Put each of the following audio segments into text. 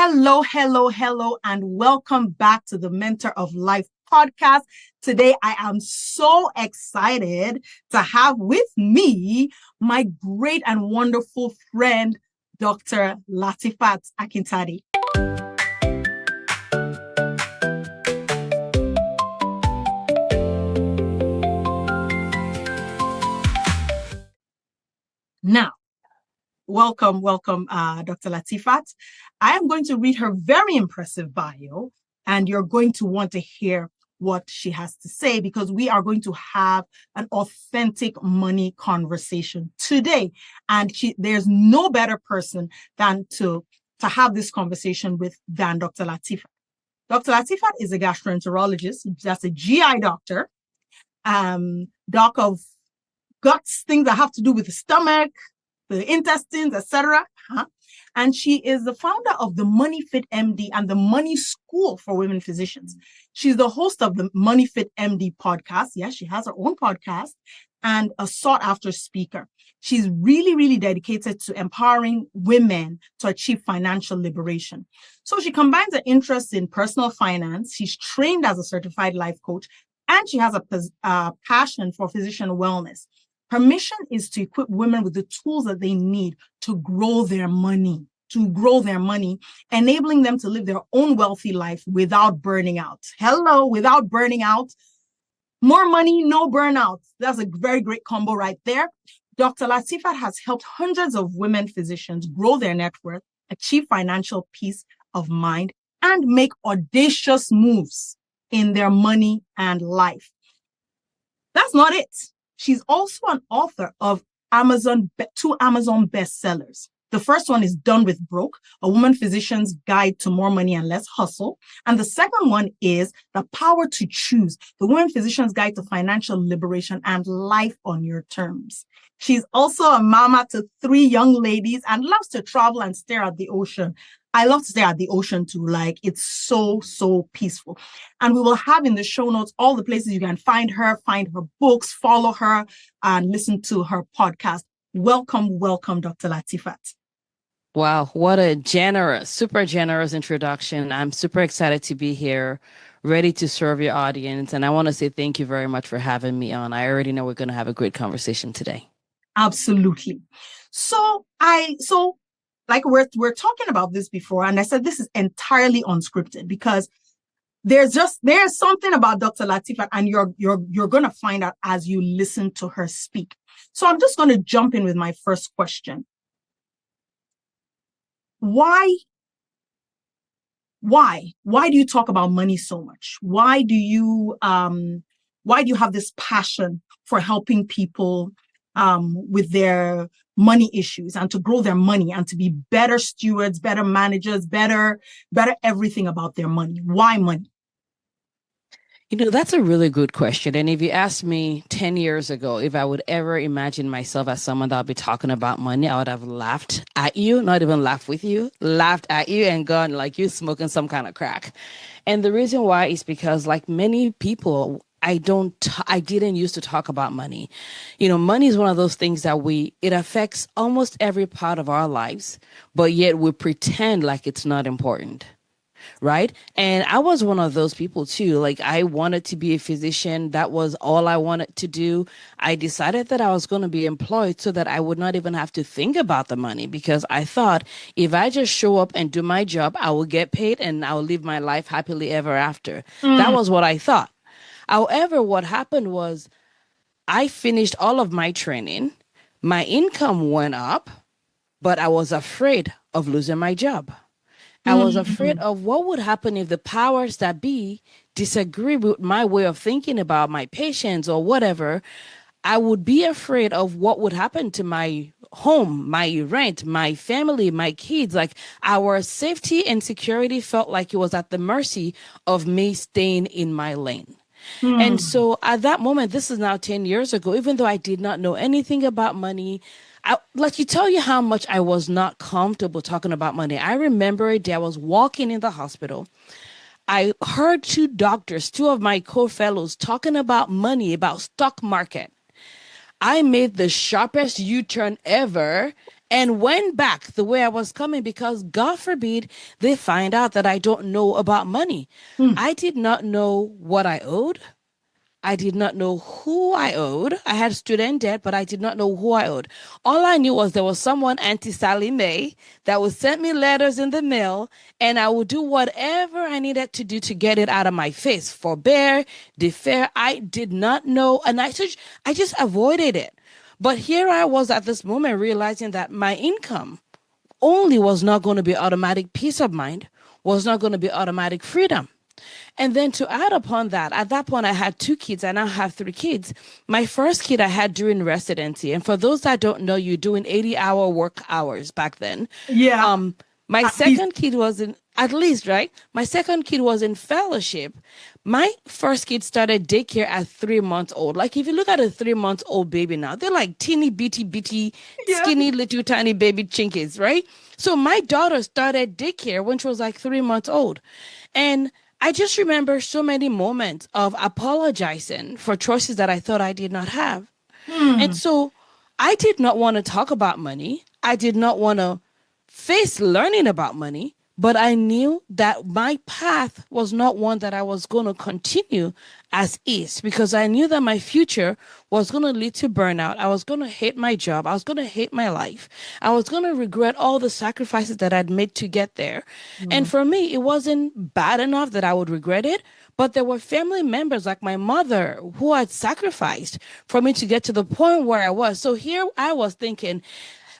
Hello, hello, hello, and welcome back to the Mentor of Life podcast. Today, I am so excited to have with me my great and wonderful friend, Dr. Latifat Akintade. Now, welcome, Dr. Latifat. I am going to read her very impressive bio, and you're going to want to hear what she has to say because we are going to have an authentic money conversation today. And there's no better person than to have this conversation with than Dr. Latifat. Dr. Latifat is a gastroenterologist. That's a GI doctor, doc of guts, things that have to do with the stomach, the intestines, etc. And she is the founder of the MoneyFitMD and the Money School for Women Physicians. She's the host of the MoneyFitMD podcast. Yes, she has her own podcast and a sought-after speaker. She's really, really dedicated to empowering women to achieve financial liberation. So she combines her interest in personal finance. She's trained as a certified life coach, and she has a passion for physician wellness. Her mission is to equip women with the tools that they need to grow their money, enabling them to live their own wealthy life without burning out. Hello, without burning out. More money, no burnout. That's a very great combo right there. Dr. Latifat has helped hundreds of women physicians grow their net worth, achieve financial peace of mind, and make audacious moves in their money and life. That's not it. She's also an author of two Amazon bestsellers. The first one is Done with Broke, A Woman Physician's Guide to More Money and Less Hustle. And the second one is The Power to Choose, The Woman Physician's Guide to Financial Liberation and Life on Your Terms. She's also a mama to 3 young ladies and loves to travel and stare at the ocean. I love to stare at the ocean too. Like, it's so, so peaceful. And we will have in the show notes all the places you can find her books, follow her, and listen to her podcast. Welcome, Dr. Latifat. Wow, what a super generous introduction. I'm super excited to be here, ready to serve your audience. And I want to say thank you very much for having me on. I already know we're going to have a great conversation today. Absolutely. So like we're talking about this before, and I said this is entirely unscripted because there's something about Dr. Latifat, and you're going to find out as you listen to her speak. So I'm just going to jump in with my first question. Why do you talk about money so much? Why do you have this passion for helping people with their money issues and to grow their money and to be better stewards, better managers, better everything about their money? Why money? That's a really good question. And if you asked me 10 years ago, if I would ever imagine myself as someone that would be talking about money, I would have laughed at you, not even laughed with you, laughed at you and gone like you smoking some kind of crack. And the reason why is because, like many people, I didn't used to talk about money. Money is one of those things that it affects almost every part of our lives, but yet we pretend like it's not important. Right. And I was one of those people, too. Like, I wanted to be a physician. That was all I wanted to do. I decided that I was going to be employed so that I would not even have to think about the money, because I thought if I just show up and do my job, I will get paid and I will live my life happily ever after. That was what I thought. However, what happened was I finished all of my training. My income went up, but I was afraid of losing my job. I was afraid of what would happen if the powers that be disagree with my way of thinking about my patients or whatever. I would be afraid of what would happen to my home, my rent, my family, my kids. Like, our safety and security felt like it was at the mercy of me staying in my lane. And so at that moment, this is now 10 years ago, even though I did not know anything about money, tell you how much I was not comfortable talking about money. I remember a day I was walking in the hospital. I heard 2 doctors, 2 of my co-fellows, talking about money, about stock market. I made the sharpest U-turn ever and went back the way I was coming because God forbid they find out that I don't know about money. Mm. I did not know what I owed. I did not know who I owed. I had student debt, but I did not know who I owed. All I knew was there was someone, Auntie Sally Mae, that would send me letters in the mail, and I would do whatever I needed to do to get it out of my face. Forbear, defer. I did not know, and I just avoided it. But here I was at this moment realizing that my income only was not going to be automatic peace of mind, was not going to be automatic freedom. And then to add upon that, at that point, I had 2 kids. I now have 3 kids. My first kid I had during residency. And for those that don't know, you're doing 80-hour work hours back then. Yeah. Um, my At least. second kid was in, at least, right? My second kid was in fellowship. My first kid started daycare at 3 months old. Like if you look at a 3 months old baby now, they're like teeny bitty, Yeah. skinny little tiny baby chinkies, right? So my daughter started daycare when she was like 3 months old. And I just remember so many moments of apologizing for choices that I thought I did not have. And Mm. so I did not want to talk about money. I did not want to face learning about money, but I knew that my path was not one that I was going to continue as is because I knew that my future was going to lead to burnout. I was going to hate my job. I was going to hate my life. I was going to regret all the sacrifices that I'd made to get there. And Mm. for me, it wasn't bad enough that I would regret it, but there were family members like my mother who had sacrificed for me to get to the point where I was. So here I was thinking,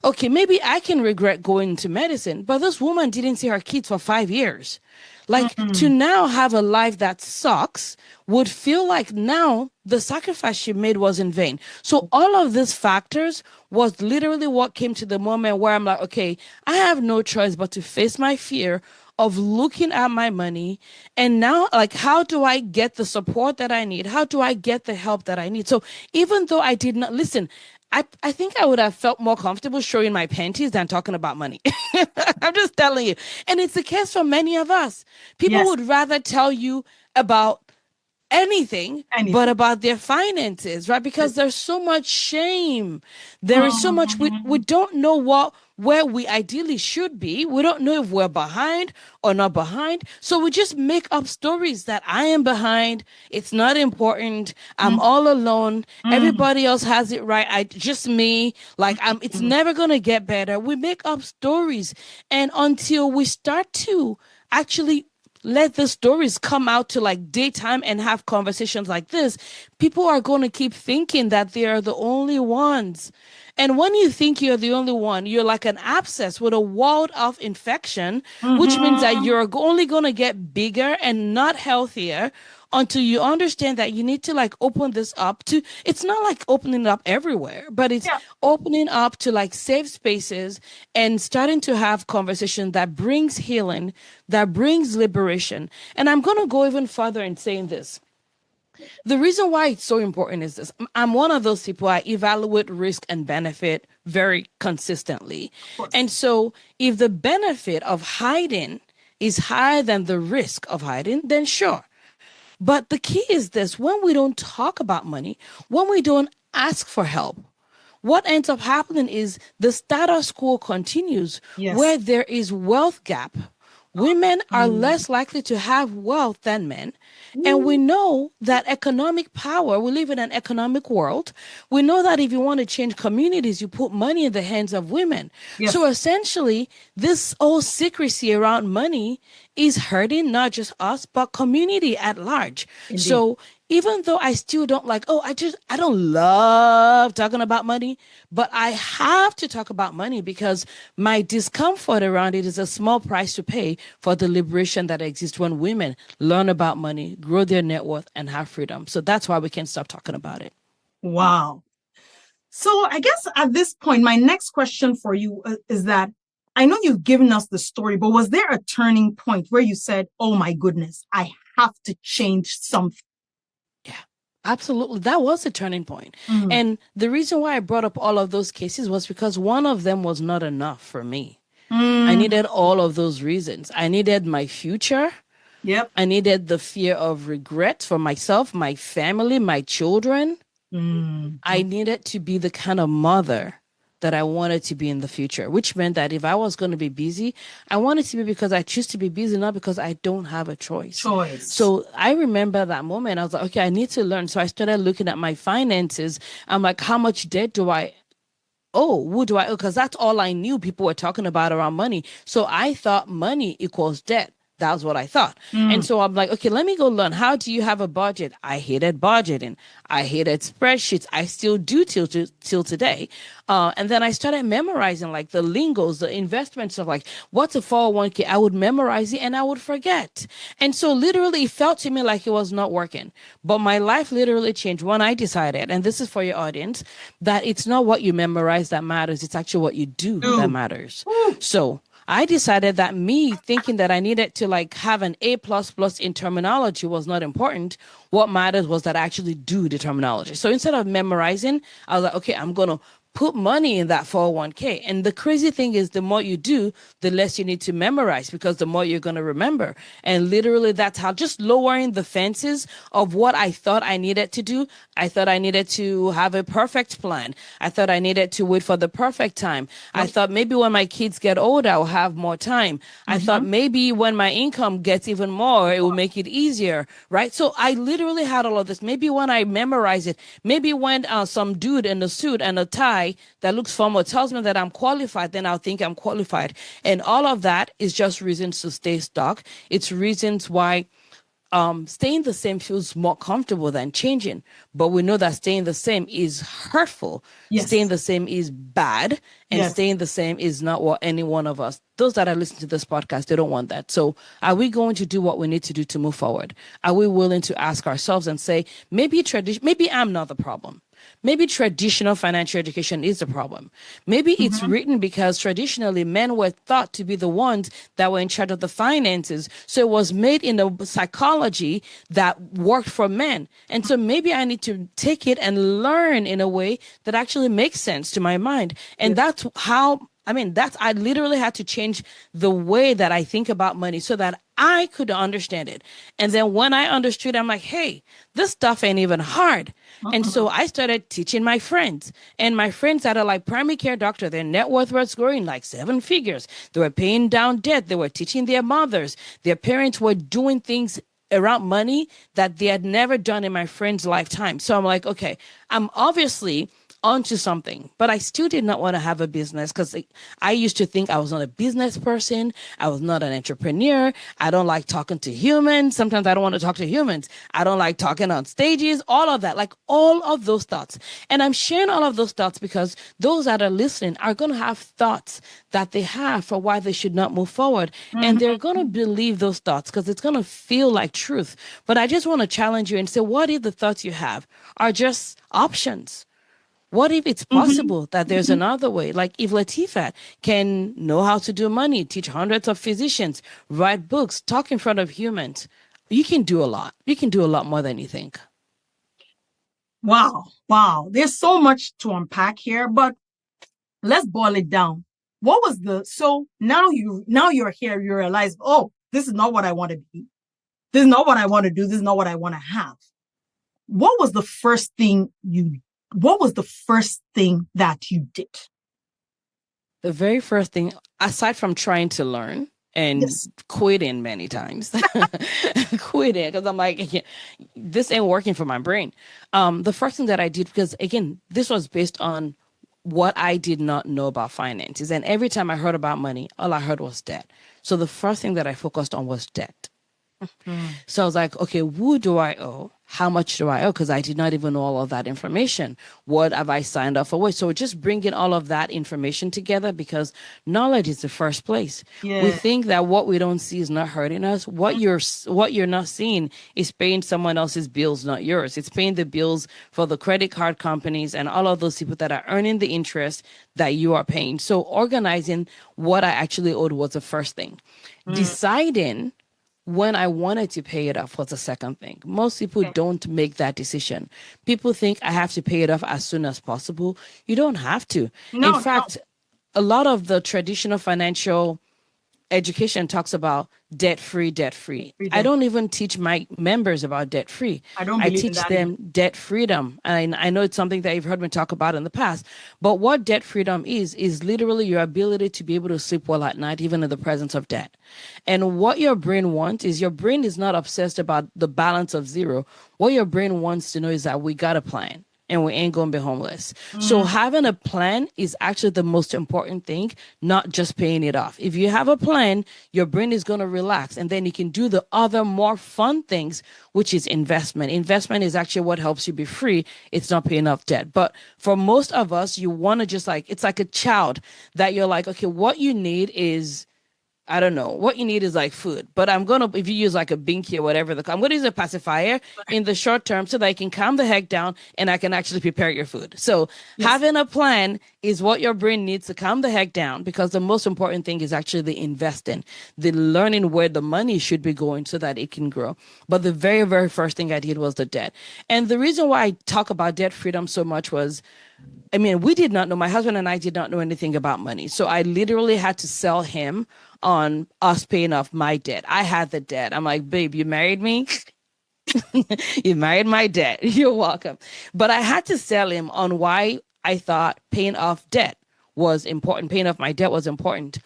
okay, maybe I can regret going into medicine, but this woman didn't see her kids for 5 years. Like to Mm. now have a life that sucks would feel like now the sacrifice she made was in vain. So all of these factors was literally what came to the moment where I'm like, okay, I have no choice but to face my fear of looking at my money and now like how do I get the support that I need? How do I get the help that I need? So even though I did not listen, I think I would have felt more comfortable showing my panties than talking about money. I'm just telling you. And it's the case for many of us. People Yes. would rather tell you about anything but Anything. about their finances, right? Because there's so much shame. There is so much we Mm. don't know what where we ideally should be. We don't know if we're behind or not behind. So we just make up stories that I am behind. It's not important. I'm Mm. all alone. Mm. Everybody else has it right. I just me. Like it's Mm. never gonna get better. We make up stories. And until we start to actually let the stories come out to like daytime and have conversations like this, people are going to keep thinking that they are the only ones. And when you think you're the only one, you're like an abscess with a walled off infection, which means that Mhm. you're only going to get bigger and not healthier until you understand that you need to like open this up to, it's not like opening it up everywhere, but it's Yeah. opening up to like safe spaces and starting to have conversation that brings healing, that brings liberation. And I'm going to go even further in saying this. The reason why it's so important is this. I'm one of those people, I evaluate risk and benefit very consistently. Of course. And so if the benefit of hiding is higher than the risk of hiding, then sure. But the key is this: when we don't talk about money, when we don't ask for help, what ends up happening is the status quo continues Yes. where there is wealth gap. Women are Mm. less likely to have wealth than men. And we Mm. know that economic power, we live in an economic world. We know that if you want to change communities, you put money in the hands of women. So Yes. essentially, this whole secrecy around money is hurting not just us, but community at large. Indeed. So even though I still don't like, oh, I don't love talking about money, but I have to talk about money because my discomfort around it is a small price to pay for the liberation that exists when women learn about money, grow their net worth, and have freedom. So that's why we can't stop talking about it. Wow. So I guess at this point, my next question for you is that I know you've given us the story, but was there a turning point where you said, oh my goodness, I have to change something? Yeah, absolutely. That was a turning point. Mm. And the reason why I brought up all of those cases was because one of them was not enough for me. I Mm. needed all of those reasons. I needed my future. Yep. I needed the fear of regret for myself, my family, my children. Mm. I needed to be the kind of mother that I wanted to be in the future, which meant that if I was going to be busy, I wanted to be because I choose to be busy, not because I don't have a choice. So I remember that moment. I was like, okay, I need to learn. So I started looking at my finances. I'm like, how much debt do I who do I owe? Because that's all I knew people were talking about around money. So I thought money equals debt. That was what I thought. And so I'm like, okay, let me go learn. How do you have a budget? I hated budgeting. I hated spreadsheets. I still do till today. And then I started memorizing like the lingos, the investment stuff, like what's a 401k? I would memorize it and I would forget. And so literally it felt to me like it was not working. But my life literally changed when I decided, and this is for your audience, that it's not what you memorize that matters. It's actually what you do that matters. So I decided that me thinking that I needed to like have an A++ in terminology was not important. What mattered was that I actually do the terminology. So instead of memorizing, I was like, okay, I'm going to put money in that 401k. And the crazy thing is the more you do, the less you need to memorize because the more you're going to remember. And literally that's how just lowering the fences of what I thought I needed to do. I thought I needed to have a perfect plan. I thought I needed to wait for the perfect time. I thought maybe when my kids get older, I'll have more time. I thought maybe when my income gets even more, it will make it easier, right? So I literally had all of this. Maybe when I memorize it, maybe when some dude in a suit and a tie that looks formal tells me that I'm qualified, then I'll think I'm qualified. And all of that is just reasons to stay stuck. It's reasons why staying the same feels more comfortable than changing. But we know that staying the same is hurtful. Staying the same is bad. And staying the same is not what any one of us, those that are listening to this podcast, they don't want that. So are we going to do what we need to do to move forward? Are we willing to ask ourselves and say, maybe I'm not the problem. Maybe traditional financial education is the problem. Maybe it's written because traditionally men were thought to be the ones that were in charge of the finances. So it was made in a psychology that worked for men. And so maybe I need to take it and learn in a way that actually makes sense to my mind. And that's how I literally had to change the way that I think about money so that I could understand it. And then when I understood, I'm like, hey, this stuff ain't even hard. And so I started teaching my friends, and my friends that are like primary care doctor, their net worth was growing like 7 figures. They were paying down debt. They were teaching their mothers. Their parents were doing things around money that they had never done in my friend's lifetime. So I'm like, okay, I'm obviously onto something, but I still did not want to have a business because I used to think I was not a business person. I was not an entrepreneur. I don't like talking to humans. Sometimes I don't want to talk to humans. I don't like talking on stages, all of that, like all of those thoughts. And I'm sharing all of those thoughts because those that are listening are going to have thoughts that they have for why they should not move forward. And they're going to believe those thoughts because it's going to feel like truth. But I just want to challenge you and say, what if the thoughts you have are just options? What if it's possible that there's another way? Like if Latifat can know how to do money, teach hundreds of physicians, write books, talk in front of humans, you can do a lot. You can do a lot more than you think. Wow. There's so much to unpack here, but let's boil it down. So now you're here, you realize, oh, this is not what I want to be. This is not what I want to do. This is not what I want to have. What was the first thing that you did? The very first thing, aside from trying to learn and quitting many times, quitting because I'm like, yeah, this ain't working for my brain. The first thing that I did, because again, this was based on what I did not know about finances. And every time I heard about money, all I heard was debt. So the first thing that I focused on was debt. So I was like, okay, who do I owe? How much do I owe? Because I did not even know all of that information. What have I signed up for? So just bringing all of that information together because knowledge is the first place. We think that what we don't see is not hurting us. What you're not seeing is paying someone else's bills, not yours. It's paying the bills for the credit card companies and all of those people that are earning the interest that you are paying. So organizing what I actually owed was the first thing. Deciding when I wanted to pay it off was the second thing. Most people don't make that decision. People think I have to pay it off as soon as possible. You don't have to. In fact, a lot of the traditional financial education talks about debt-free, debt-free. I don't even teach my members about debt-free. I don't I believe in teach that them debt freedom. And I know it's something that you've heard me talk about in the past. But what debt freedom is literally your ability to be able to sleep well at night, even in the presence of debt. And what your brain wants is, your brain is not obsessed about the balance of zero. What your brain wants to know is that we got a plan and we ain't going to be homeless. So having a plan is actually the most important thing, not just paying it off. If you have a plan, your brain is going to relax, and then you can do the other more fun things, which is investment. Investment is actually what helps you be free. It's not paying off debt. But for most of us, you want to just like, it's like a child that you're like, okay, what you need is, I don't know. What you need is like food. But if you use like a binky or whatever, I'm going to use a pacifier in the short term so that I can calm the heck down and I can actually prepare your food. So having a plan is what your brain needs to calm the heck down, because the most important thing is actually the investing, the learning where the money should be going so that it can grow. But the very, very first thing I did was the debt. And the reason why I talk about debt freedom so much was, I mean, we did not know, my husband and I did not know anything about money. So I literally had to sell him on us paying off my debt. I had the debt. I'm like, babe, you married me? You married my debt. You're welcome. But I had to sell him on why I thought paying off debt was important. Paying off my debt was important.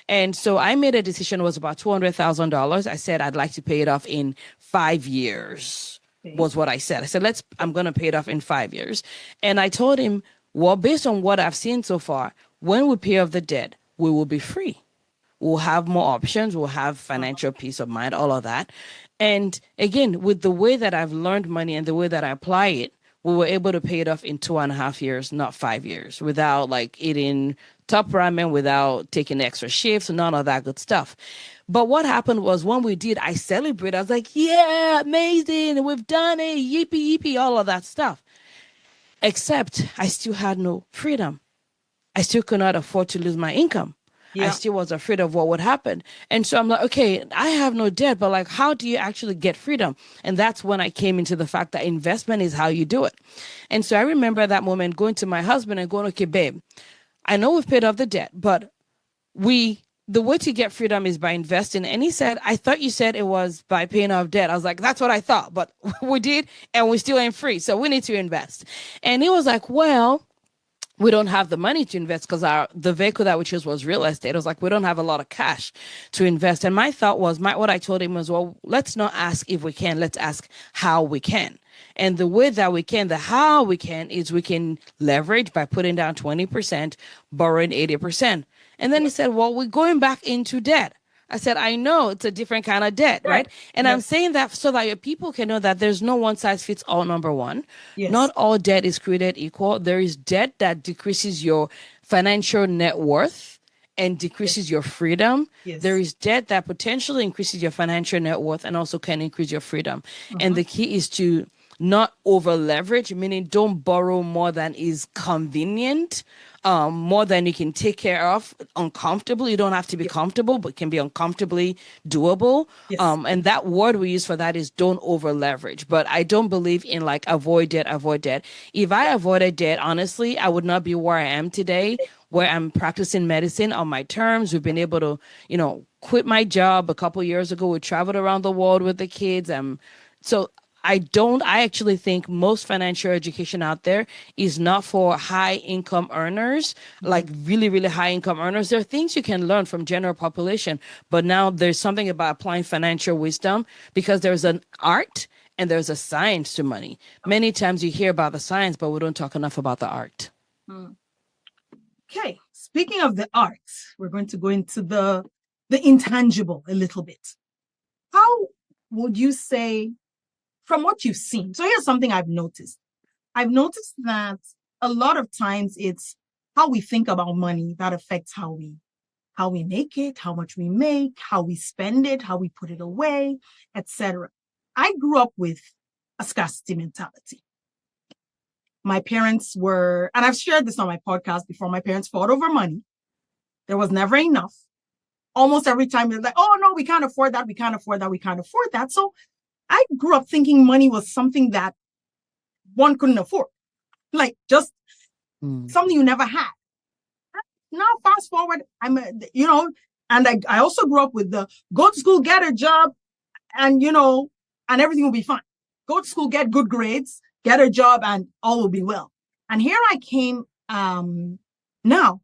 And so I made a decision. It was about $200,000. I said, I'd like to pay it off in 5 years, was what I said. I said, I'm going to pay it off in 5 years. And I told him, well, based on what I've seen so far, when we pay off the debt, we will be free. We'll have more options. We'll have financial peace of mind, all of that. And again, with the way that I've learned money and the way that I apply it, we were able to pay it off in 2.5 years, not 5 years, without like eating top ramen, without taking extra shifts, none of that good stuff. But what happened was, when we did, I celebrated. I was like, yeah, amazing. We've done it. Yippee, yippee, all of that stuff. Except I still had no freedom. I still could not afford to lose my income. I still was afraid of what would happen. And so I'm like, okay, I have no debt, but like, how do you actually get freedom? And that's when I came into the fact that investment is how you do it. And so I remember that moment going to my husband and going, okay, babe, I know we've paid off the debt, but the way to get freedom is by investing. And he said, I thought you said it was by paying off debt. I was like, that's what I thought, but we did, and we still ain't free. So we need to invest. And he was like, well, we don't have the money to invest because the vehicle that we chose was real estate. I was like, we don't have a lot of cash to invest. And my thought was, what I told him was, well, let's not ask if we can, let's ask how we can. And the way that we can, the how we can, is we can leverage by putting down 20%, borrowing 80%. And then he said, well, we're going back into debt. I said, I know it's a different kind of debt, right? And I'm saying that so that your people can know that there's no one size fits all, number one. Not all debt is created equal. There is debt that decreases your financial net worth and decreases your freedom. There is debt that potentially increases your financial net worth and also can increase your freedom. And the key is to not over leverage, meaning don't borrow more than is convenient, more than you can take care of uncomfortably. You don't have to be comfortable, but can be uncomfortably doable. And that word we use for that is don't over leverage. But I don't believe in like avoid debt. If I avoided debt, honestly, I would not be where I am today, where I'm practicing medicine on my terms. We've been able to, quit my job a couple years ago. We traveled around the world with the kids. I actually think most financial education out there is not for high income earners, like really, really high income earners. There are things you can learn from general population, but now there's something about applying financial wisdom, because there's an art and there's a science to money. Many times you hear about the science, but we don't talk enough about the art. Okay. Speaking of the art, we're going to go into the intangible a little bit. How would you say, from what you've seen? So here's something I've noticed. I've noticed that a lot of times it's how we think about money that affects how we make it, how much we make, how we spend it, how we put it away, etc. I grew up with a scarcity mentality. My parents were, and I've shared this on my podcast before, my parents fought over money. There was never enough. Almost every time they're like, oh no, we can't afford that, we can't afford that, we can't afford that. So I grew up thinking money was something that one couldn't afford, like just something you never had. Now, fast forward, And I also grew up with the go to school, get a job, and and everything will be fine. Go to school, get good grades, get a job, and all will be well. And here I came. Now,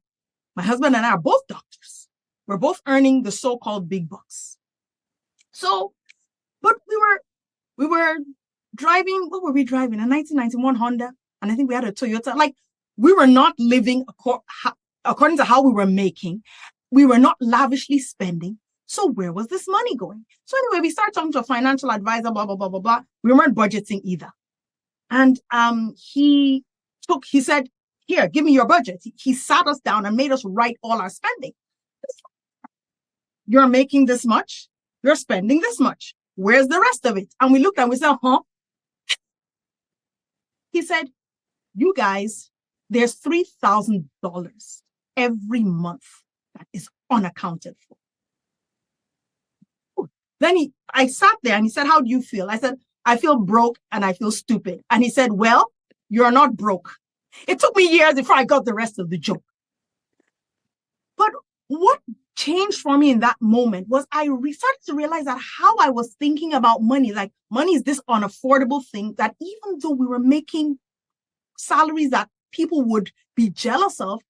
my husband and I are both doctors. We're both earning the so-called big bucks. So, but we were driving. What were we driving? A 1991 Honda, and I think we had a Toyota. Like, we were not living according to how we were making. We were not lavishly spending. So where was this money going? So anyway, we started talking to a financial advisor, blah, blah, blah, blah, blah. We weren't budgeting either. And he said, here, give me your budget. He sat us down and made us write all our spending. You're making this much. You're spending this much. Where's the rest of it? And we looked and we said, huh? He said, you guys, there's $3,000 every month that is unaccounted for. Then I sat there and he said, how do you feel? I said, I feel broke and I feel stupid. And he said, well, you're not broke. It took me years before I got the rest of the joke. But what changed for me in that moment was I started to realize that how I was thinking about money, like money is this unaffordable thing that even though we were making salaries that people would be jealous of,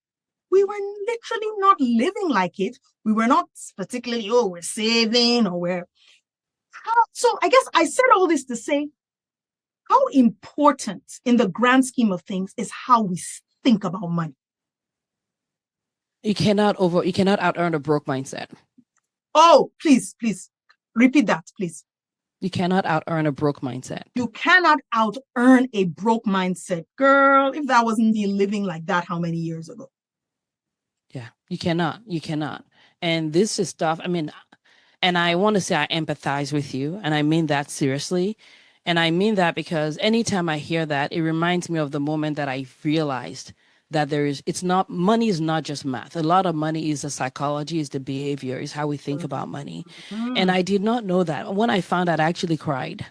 we were literally not living like it. We were not particularly, we're saving or we're. So I guess I said all this to say how important in the grand scheme of things is how we think about money. You cannot out-earn a broke mindset. Oh, please repeat that, please. You cannot out-earn a broke mindset. You cannot out-earn a broke mindset. Girl, if that wasn't me living like that, how many years ago? Yeah, you cannot. And this is stuff, and I want to say I empathize with you, and I mean that seriously. And I mean that because anytime I hear that, it reminds me of the moment that I realized that money is not just math. A lot of money is the psychology, is the behavior, is how we think about money. And I did not know that. When I found out, I actually cried.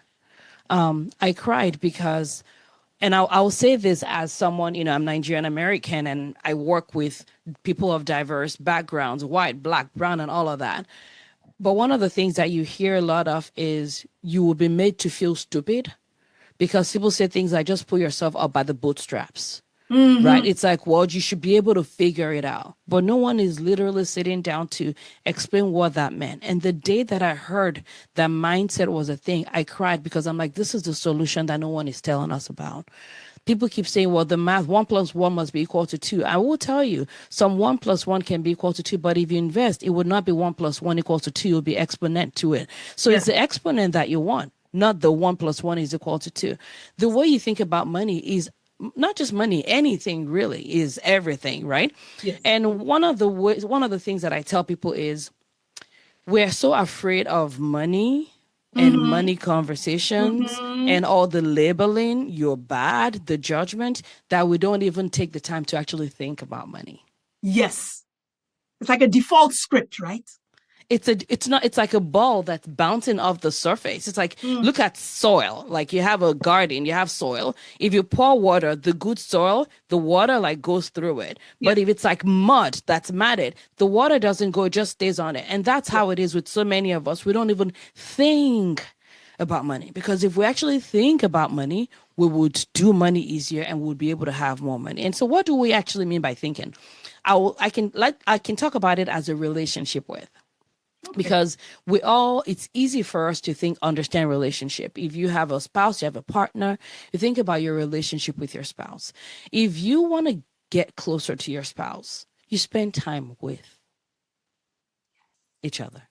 I cried because, and I'll say this as someone, I'm Nigerian American and I work with people of diverse backgrounds, white, black, brown, and all of that. But one of the things that you hear a lot of is you will be made to feel stupid because people say things like just pull yourself up by the bootstraps. Mm-hmm. Right? It's like, well, you should be able to figure it out. But no one is literally sitting down to explain what that meant. And the day that I heard that mindset was a thing, I cried because I'm like, this is the solution that no one is telling us about. People keep saying, well, the math 1 + 1 must be equal to 2. I will tell you, some 1 + 1 can be equal to 2, but if you invest, it would not be 1 + 1 equals to 2. It will be exponent to it. So It's the exponent that you want, not the 1 + 1 is equal to 2. The way you think about money is not just money, anything really is everything, right? Yes. And one of the things that I tell people is we're so afraid of money and money conversations and all the labeling, you're bad, the judgment, that we don't even take the time to actually think about money. Yes. It's like a default script, right? It's like a ball that's bouncing off the surface. It's like, look at soil. Like you have a garden, you have soil. If you pour water, the good soil, the water like goes through it. Yep. But if it's like mud that's matted, the water doesn't go, it just stays on it. And that's how it is with so many of us. We don't even think about money because if we actually think about money, we would do money easier and we would be able to have more money. And so what do we actually mean by thinking? I can talk about it as a relationship with. Okay. Because it's easy for us to understand relationship. If you have a spouse, you have a partner, you think about your relationship with your spouse. If you want to get closer to your spouse, you spend time with each other.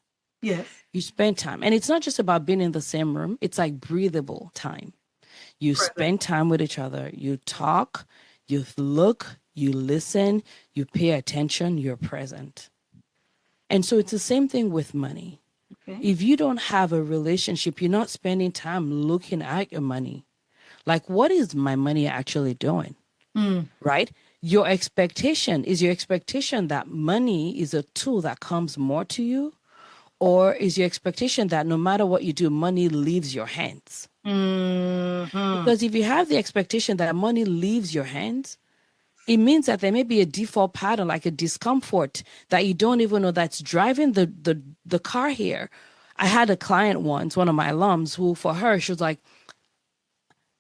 Yes. You spend time. And it's not just about being in the same room. It's like breathable time. You spend time with each other. You talk, you look, you listen, you pay attention, you're present. And so it's the same thing with money. Okay. If you don't have a relationship, you're not spending time looking at your money. Like, what is my money actually doing? Right? Your expectation that money is a tool that comes more to you? Or is your expectation that no matter what you do, money leaves your hands? Because if you have the expectation that money leaves your hands, it means that there may be a default pattern, like a discomfort that you don't even know that's driving the car here. I had a client once, one of my alums, who for her, she was like,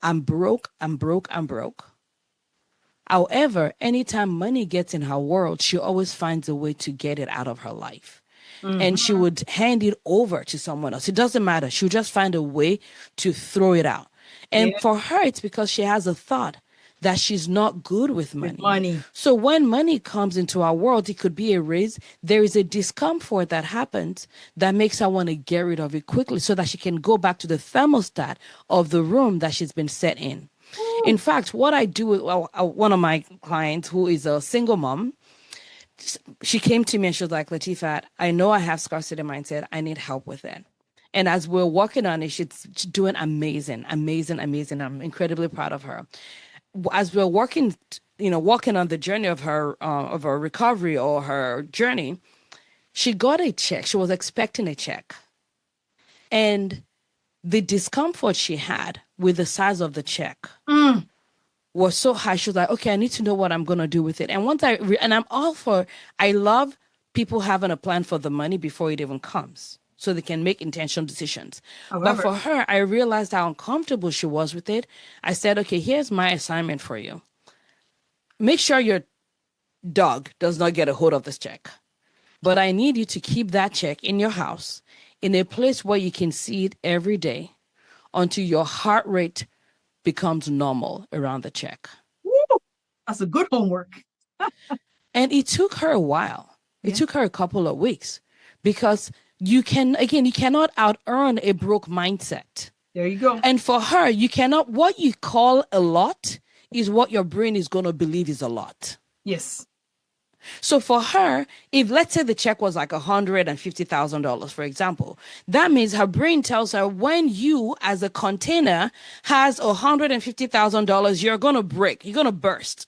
I'm broke, I'm broke, I'm broke. However, anytime money gets in her world, she always finds a way to get it out of her life. And she would hand it over to someone else. It doesn't matter. She'll just find a way to throw it out. And Yeah. for her, it's because she has a thought that she's not good with With money. money. So when money comes into our world, it could be a raise. There is a discomfort that happens that makes her want to get rid of it quickly so that she can go back to the thermostat of the room that she's been set in. In fact, what I do with one of my clients who is a single mom, she came to me and she was like, Latifat, I know I have scarcity mindset. I need help with it. And as we're working on it, she's doing amazing, amazing, amazing. I'm incredibly proud of her. As we're working, walking on the journey of her recovery or her journey, she got a check. She was expecting a check. And the discomfort she had with the size of the check was so high. She was like, okay, I need to know what I'm going to do with it. And once I love people having a plan for the money before it even comes so they can make intentional decisions. But for her, I realized how uncomfortable she was with it. I said, okay, here's my assignment for you. Make sure your dog does not get a hold of this check. But I need you to keep that check in your house in a place where you can see it every day until your heart rate becomes normal around the check. Woo! That's a good homework. And it took her a while. It took her a couple of weeks because you cannot out earn a broke mindset. There you go. And for her, what you call a lot is what your brain is going to believe is a lot. Yes. So for her, if let's say the check was like $150,000, for example, that means her brain tells her when you as a container has $150,000, you're going to break, you're going to burst.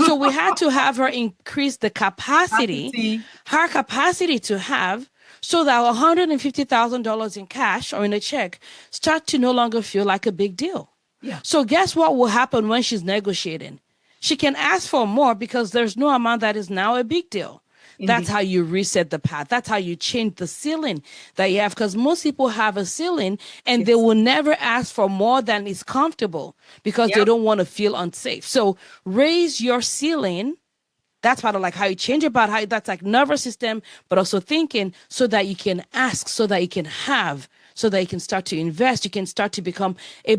So we had to have her increase the capacity, her capacity to have, so that $150,000 in cash or in a check start to no longer feel like a big deal. Yeah. So guess what will happen when she's negotiating? She can ask for more because there's no amount that is now a big deal. Indeed. That's how you reset the path. That's how you change the ceiling that you have, because most people have a ceiling and they will never ask for more than is comfortable because they don't want to feel unsafe. So raise your ceiling. That's part of like how you change about how that's like nervous system, but also thinking so that you can ask, so that you can have, so that you can start to invest. You can start to become a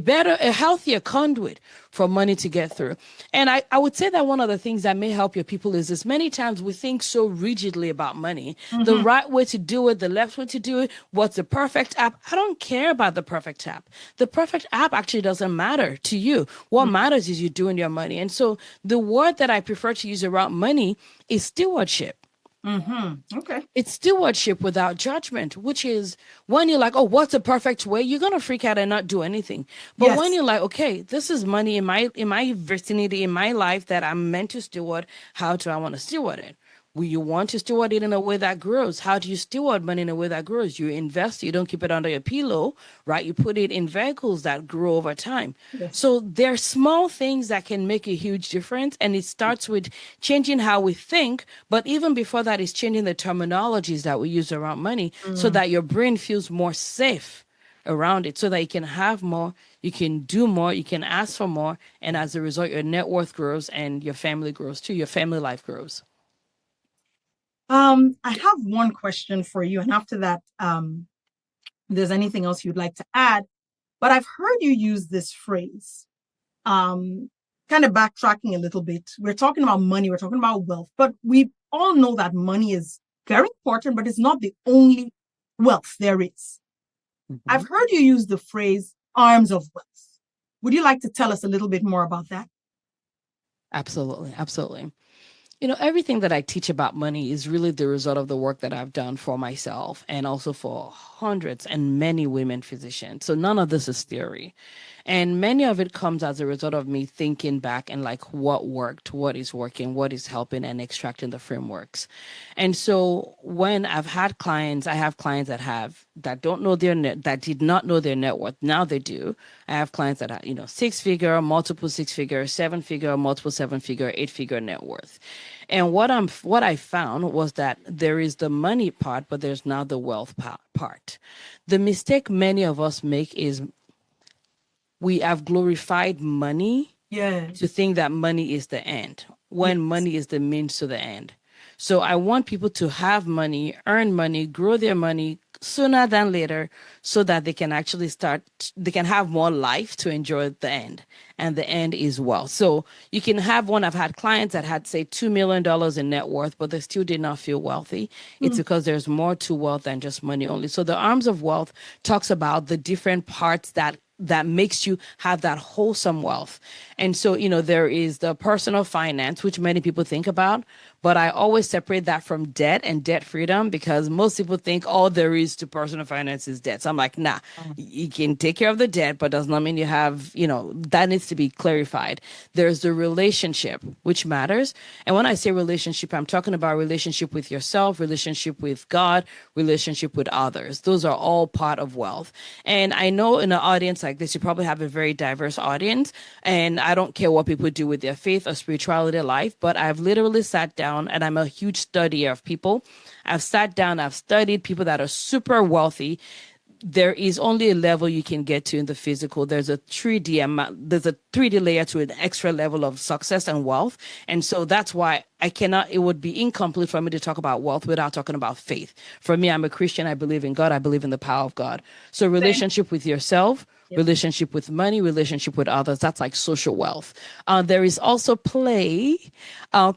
healthier conduit for money to get through. And I would say that one of the things that may help your people is this: many times we think so rigidly about money, the right way to do it, the left way to do it, what's the perfect app. I don't care about the perfect app. The perfect app actually doesn't matter to you. What matters is you doing your money. And so the word that I prefer to use around money is stewardship. Okay. It's stewardship without judgment, which is when you're like, oh, what's the perfect way? You're going to freak out and not do anything. But when you're like, okay, this is money in my vicinity, in my life that I'm meant to steward. How do I want to steward it? Will you want to steward it in a way that grows? How do you steward money in a way that grows? You invest, you don't keep it under your pillow, right? You put it in vehicles that grow over time. Yes. So there are small things that can make a huge difference. And it starts with changing how we think. But even before that, is changing the terminologies that we use around money so that your brain feels more safe around it, so that you can have more, you can do more, you can ask for more. And as a result, your net worth grows and your family grows too. Your family life grows. I have one question for you, and after that, if there's anything else you'd like to add, but I've heard you use this phrase, kind of backtracking a little bit. We're talking about money, we're talking about wealth, but we all know that money is very important, but it's not the only wealth there is. I've heard you use the phrase arms of wealth. Would you like to tell us a little bit more about that? Absolutely. Absolutely. You know, everything that I teach about money is really the result of the work that I've done for myself and also for hundreds and many women physicians. So none of this is theory. And many of it comes as a result of me thinking back and like what worked, what is working, what is helping, and extracting the frameworks. And so when I have clients that don't know that did not know their net worth. Now they do. I have clients that have, 6-figure, multiple 6-figure, 7-figure, multiple 7-figure, 8-figure net worth. And what I found was that there is the money part, but there's now the wealth part. The mistake many of us make is we have glorified money to think that money is the end, when money is the means to the end. So I want people to have money, earn money, grow their money sooner than later, so that they can actually they can have more life to enjoy the end. And the end is wealth. So you can have one. I've had clients that had, say, $2 million in net worth, but they still did not feel wealthy. It's because there's more to wealth than just money only. So the Arms of Wealth talks about the different parts that makes you have that wholesome wealth. And so, there is the personal finance, which many people think about, but I always separate that from debt and debt freedom, because most people think all there is to personal finance is debt. So I'm like, nah, you can take care of the debt, but does not mean you have, that needs to be clarified. There's the relationship, which matters. And when I say relationship, I'm talking about relationship with yourself, relationship with God, relationship with others. Those are all part of wealth. And I know in an audience like this, you probably have a very diverse audience, and I don't care what people do with their faith or spirituality life, but I've literally sat down, and I'm a huge studier of people. I've sat down, I've studied people that are super wealthy. There is only a level you can get to in the physical. There's a 3D layer to an extra level of success and wealth. And so that's why it would be incomplete for me to talk about wealth without talking about faith. For me, I'm a Christian. I believe in God. I believe in the power of God. So relationship with yourself, relationship with money, relationship with others, that's like social wealth. There is also play.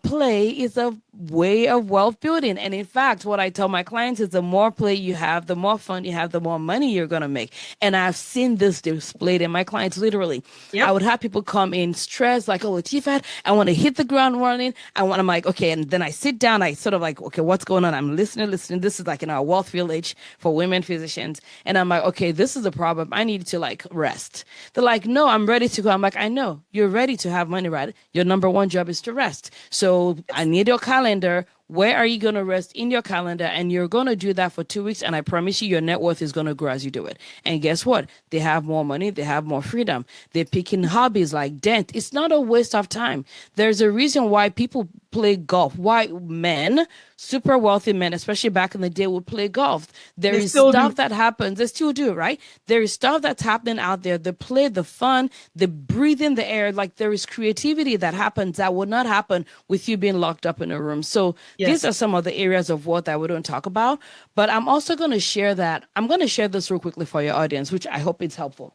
Play is a way of wealth building. And in fact, what I tell my clients is the more play you have, the more fun you have, the more money you're going to make. And I've seen this displayed in my clients, literally. I would have people come in stressed, like, oh, Latifat, I want to hit the ground running. I'm like, okay. And then I sit down, I sort of like, okay, what's going on? I'm listening. This is like in our wealth village for women physicians. And I'm like, okay, this is a problem. I need to like rest. They're like, no, I'm ready to go. I'm like, I know you're ready to have money, right? Your number one job is to rest. So I need your calendar. Where are you going to rest in your calendar? And you're going to do that for 2 weeks. And I promise you, your net worth is going to grow as you do it. And guess what? They have more money. They have more freedom. They're picking hobbies like dance. It's not a waste of time. There's a reason why people play golf. Why men, super wealthy men, especially back in the day, would play golf. There is stuff that happens. They still do, right? There is stuff that's happening out there. The play, the fun, the breathe in the air. Like there is creativity that happens that would not happen with you being locked up in a room. So these are some of the areas of wealth that we don't talk about. But I'm also going to share this real quickly for your audience, which I hope it's helpful.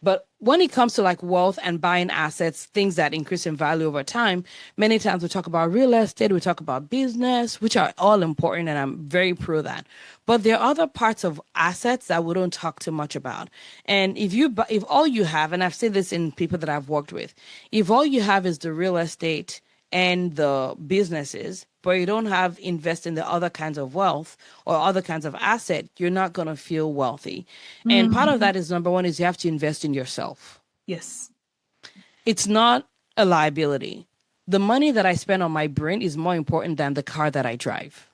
But when it comes to like wealth and buying assets, things that increase in value over time, many times we talk about real estate, we talk about business, which are all important, and I'm very pro that. But there are other parts of assets that we don't talk too much about. And if all you have, and I've seen this in people that I've worked with, if all you have is the real estate and the businesses, but you don't have invest in the other kinds of wealth or other kinds of asset, you're not going to feel wealthy. And part of that is, number one, is you have to invest in yourself. Yes. It's not a liability. The money that I spend on my brain is more important than the car that I drive,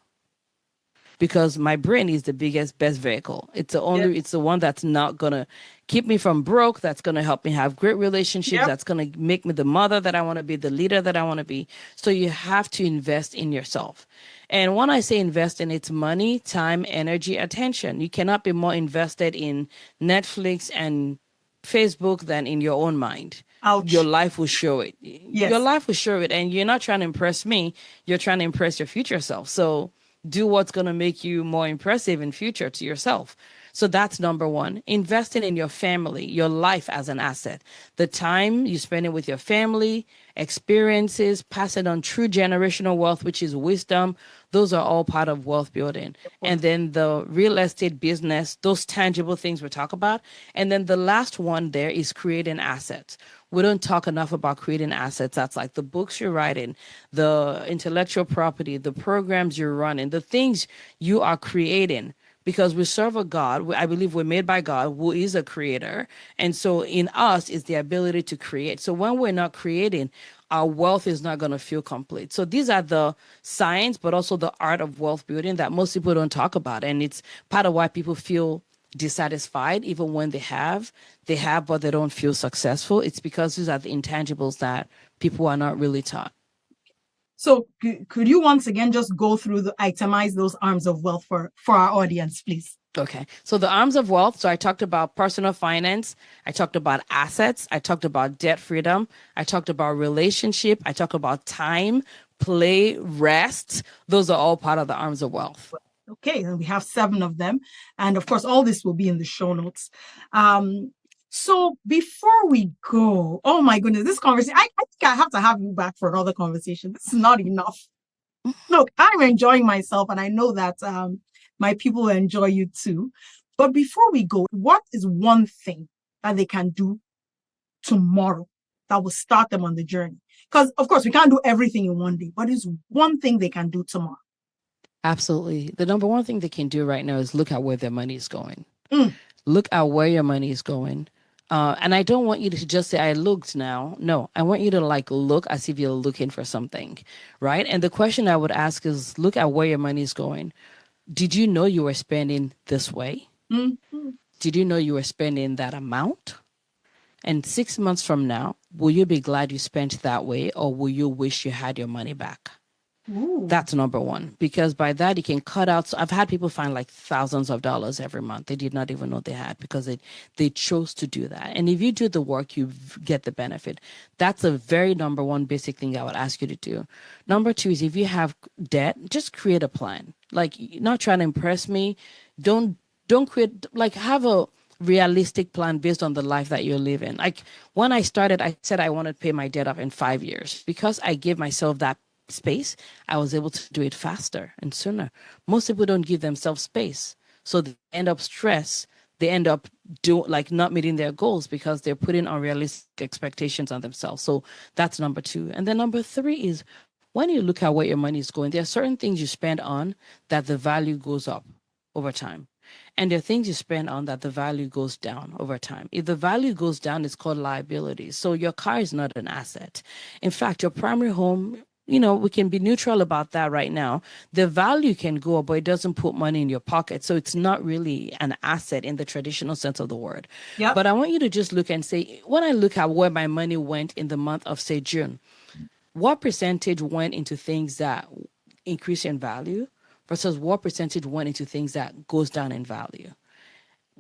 because my brain is the best vehicle. It's the one that's not going to keep me from broke. That's going to help me have great relationships. That's going to make me the mother that I want to be, the leader that I want to be. So you have to invest in yourself. And when I say invest in, it's money, time, energy, attention. You cannot be more invested in Netflix and Facebook than in your own mind. Ouch. Your life will show it. Yes. Your life will show it. And you're not trying to impress me. You're trying to impress your future self. So do what's going to make you more impressive in future to yourself. So that's number one. Investing in your family, your life as an asset. The time you spend it with your family, experiences, passing on true generational wealth, which is wisdom. Those are all part of wealth building. And then the real estate business, those tangible things we talk about. And then the last one there is creating assets. We don't talk enough about creating assets. That's like the books you're writing, the intellectual property, the programs you're running, the things you are creating. because we serve a God. I believe we're made by God, who is a creator. And so in us is the ability to create. So when we're not creating, our wealth is not going to feel complete. So these are the science, but also the art of wealth building that most people don't talk about. And it's part of why people feel dissatisfied even when they have, but they don't feel successful. It's because these are the intangibles that people are not really taught. So could you once again just go through itemize those arms of wealth for our audience, please? Okay. So the arms of wealth. So I talked about personal finance. I talked about assets. I talked about debt freedom. I talked about relationship. I talked about time, play, rest. Those are all part of the arms of wealth. Okay. And we have 7 of them. And of course, all this will be in the show notes. So before we go, oh my goodness, this conversation, I think I have to have you back for another conversation. This is not enough. Look, I'm enjoying myself, and I know that my people will enjoy you too. But before we go, what is one thing that they can do tomorrow that will start them on the journey? Because, of course, we can't do everything in one day, but it's one thing they can do tomorrow. Absolutely. The number one thing they can do right now is look at where their money is going. Mm. Look at where your money is going. And I don't want you to just say, I looked now. No, I want you to look as if you're looking for something, right? And the question I would ask is, look at where your money is going. Did you know you were spending this way? Mm-hmm. Did you know you were spending that amount? And 6 months from now, will you be glad you spent that way, or will you wish you had your money back? Ooh. That's number one, because by that you can cut out. So I've had people find thousands of dollars every month they did not even know they had, because they chose to do that. And if you do the work, you get the benefit. That's a very number one basic thing I would ask you to do. Number two is, if you have debt, just create a plan. Not trying to impress me. Don't create, have a realistic plan based on the life that you're living. When I started, I said I wanted to pay my debt off in 5 years. Because I gave myself that space, I was able to do it faster and sooner. Most people don't give themselves space, so they end up stressed. They end up not meeting their goals because they're putting unrealistic expectations on themselves. So that's number two. And then number three is, when you look at where your money is going, there are certain things you spend on that the value goes up over time. And there are things you spend on that the value goes down over time. If the value goes down, it's called liability. So your car is not an asset. In fact, your primary home, we can be neutral about that right now. The value can go up, but it doesn't put money in your pocket. So it's not really an asset in the traditional sense of the word. Yep. But I want you to just look and say, when I look at where my money went in the month of, say, June, what percentage went into things that increase in value versus what percentage went into things that goes down in value?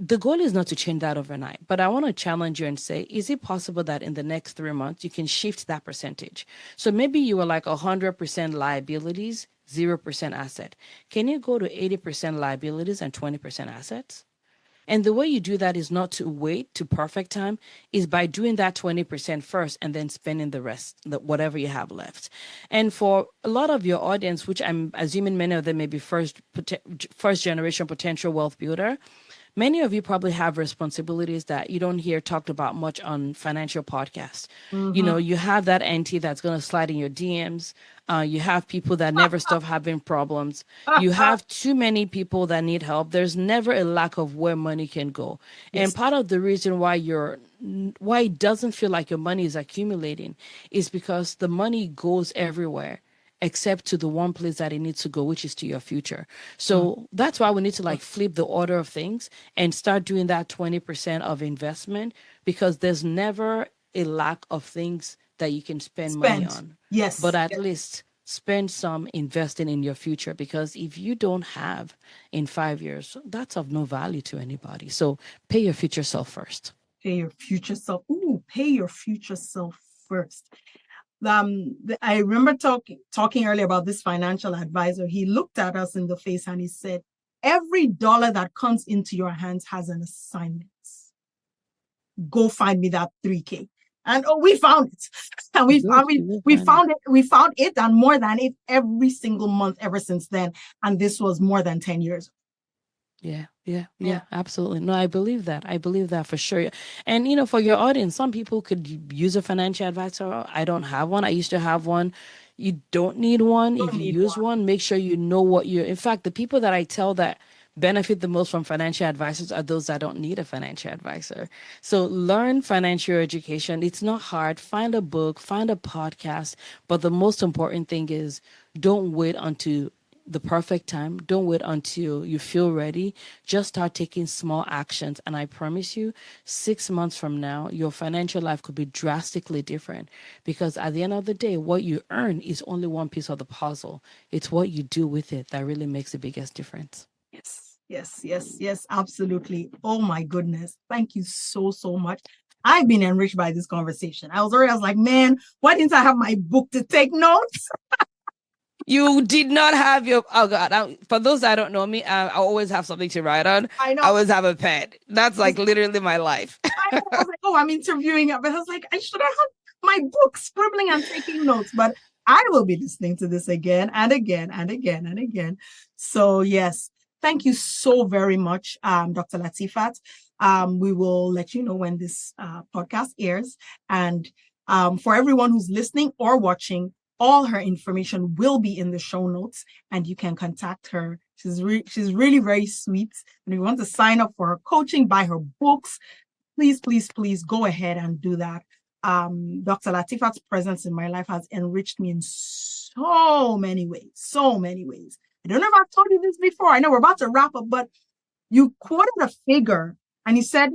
The goal is not to change that overnight, but I want to challenge you and say, is it possible that in the next 3 months you can shift that percentage? So maybe you were 100% liabilities, 0% asset. Can you go to 80% liabilities and 20% assets? And the way you do that is not to wait to perfect time, is by doing that 20% first and then spending the rest, whatever you have left. And for a lot of your audience, which I'm assuming many of them may be first generation potential wealth builder, many of you probably have responsibilities that you don't hear talked about much on financial podcasts. Mm-hmm. You have that auntie that's going to slide in your DMs. You have people that never stop having problems. You have too many people that need help. There's never a lack of where money can go. Yes. And part of the reason why it doesn't feel like your money is accumulating is because the money goes everywhere except to the one place that it needs to go, which is to your future. So that's why we need to flip the order of things and start doing that 20% of investment, because there's never a lack of things that you can spend money on. Yes. But at least spend some investing in your future, because if you don't have in 5 years, that's of no value to anybody. So pay your future self first. Pay your future self. Ooh, pay your future self first. I remember talking earlier about this financial advisor. He looked at us in the face and he said, every dollar that comes into your hands has an assignment. Go find me that 3K. And we found it. And we found it and more than it every single month ever since then. And this was more than 10 years. Yeah, absolutely. No, I believe that for sure. And, for your audience, some people could use a financial advisor. I don't have one. I used to have one. You don't need one. If you use one, make sure you know in fact, the people that I tell that benefit the most from financial advisors are those that don't need a financial advisor. So learn financial education. It's not hard. Find a book, find a podcast. But the most important thing is don't wait until the perfect time. Don't wait until you feel ready. Just start taking small actions. And I promise you, 6 months from now, your financial life could be drastically different. Because at the end of the day, what you earn is only one piece of the puzzle. It's what you do with it that really makes the biggest difference. Yes, absolutely. Oh my goodness. Thank you so much. I've been enriched by this conversation. I was like, man, why didn't I have my book to take notes? You did not have your, oh God, for those that don't know me, I always have something to write on. I know. I always have a pen. That's like literally my life. I was like, oh, I'm interviewing her. But I was like, I should have had my book scribbling and taking notes. But I will be listening to this again and again and again and again. So yes, thank you so very much, Dr. Latifat. We will let you know when this podcast airs. And for everyone who's listening or watching, all her information will be in the show notes, and you can contact her. She's really very sweet. And if you want to sign up for her coaching, buy her books, please go ahead and do that. Dr. Latifat's presence in my life has enriched me in so many ways. I don't know if I've told you this before. I know we're about to wrap up, but you quoted a figure and he said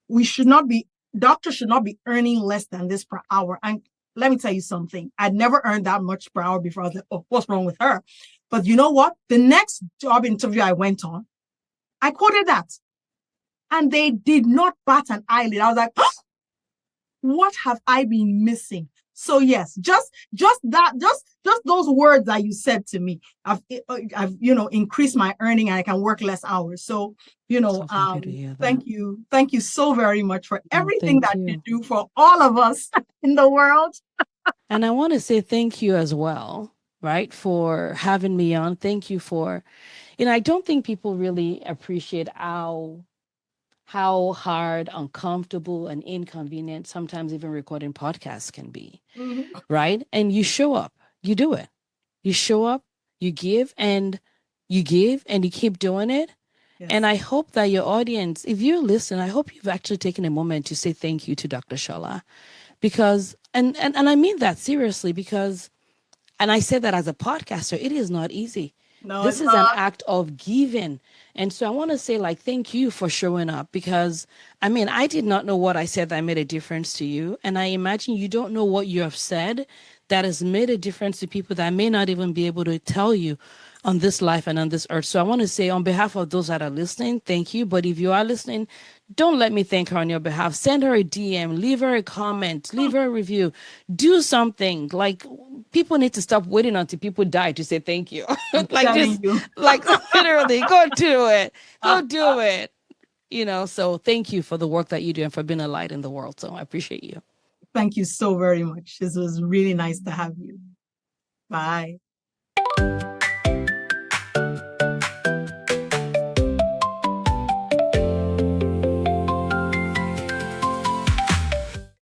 doctors should not be earning less than this per hour. And let me tell you something. I'd never earned that much per hour before. I was like, oh, what's wrong with her? But you know what? The next job interview I went on, I quoted that. And they did not bat an eyelid. I was like, oh, what have I been missing? So yes, just those words that you said to me, I've increased my earning and I can work less hours. So, thank you so very much for everything that you do for all of us in the world. And I want to say thank you as well, right, for having me on. Thank you for, I don't think people really appreciate how hard, uncomfortable, and inconvenient sometimes even recording podcasts can be, right? And you show up, you do it. You show up, you give, and you keep doing it. Yes. And I hope that your audience, if you listen, I hope you've actually taken a moment to say thank you to Dr. Shola. Because, and I mean that seriously, because, and I say that as a podcaster, it is not easy. No, this is an act of giving. And so I want to say, thank you for showing up, because, I did not know what I said that made a difference to you. And I imagine you don't know what you have said that has made a difference to people that may not even be able to tell you on this life and on this earth. So I want to say, on behalf of those that are listening, thank you. But if you are listening, don't let me thank her on your behalf. Send her a DM, leave her a comment, leave her a review, do something. People need to stop waiting until people die to say thank you. Literally, go do it. Go do it. So thank you for the work that you do and for being a light in the world. So I appreciate you. Thank you so very much. This was really nice to have you. Bye.